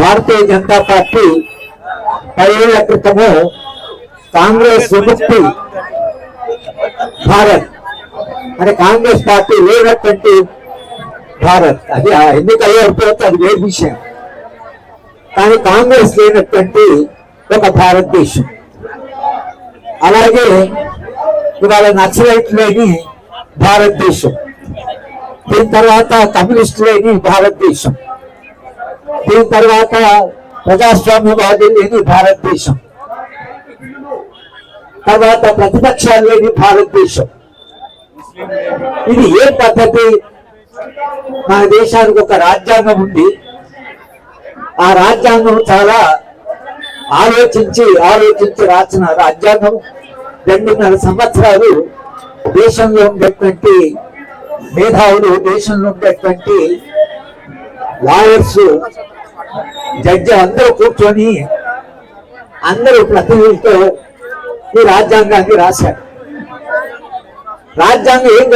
Bharatiya Janata party 10 ఏళ్ల క్రితము కాంగ్రెస్ విముక్తి భారత్ అంటే కాంగ్రెస్ పార్టీ లేనటువంటి భారత్, అది ఎన్నికల్లో అయిపోతే అది వేరే విషయం. కానీ కాంగ్రెస్ లేనటువంటి ఒక భారతదేశం. అలాగే ఇవాళ నక్సలైట్ లేని భారతదేశం, దీని తర్వాత కమ్యూనిస్ట్ లేని భారతదేశం, దీని తర్వాత ప్రజాస్వామ్యవాదులు లేని భారతదేశం, తర్వాత ప్రతిపక్షాలు లేని భారతదేశం. ఇది ఏ పద్ధతి? మన దేశానికి ఒక రాజ్యాంగం ఉంది. ఆ రాజ్యాంగం చాలా ఆలోచించి రాసిన రాజ్యాంగం. 2.5 సంవత్సరాలు దేశంలో ఉండేటువంటి మేధావులు, దేశంలో ఉండేటువంటి లాయర్స్, జడ్జి అందరూ కూర్చొని అందరూ ప్రతినిధులతో ఈ రాజ్యాంగాన్ని రాశారు. రాజ్యాంగం ఏం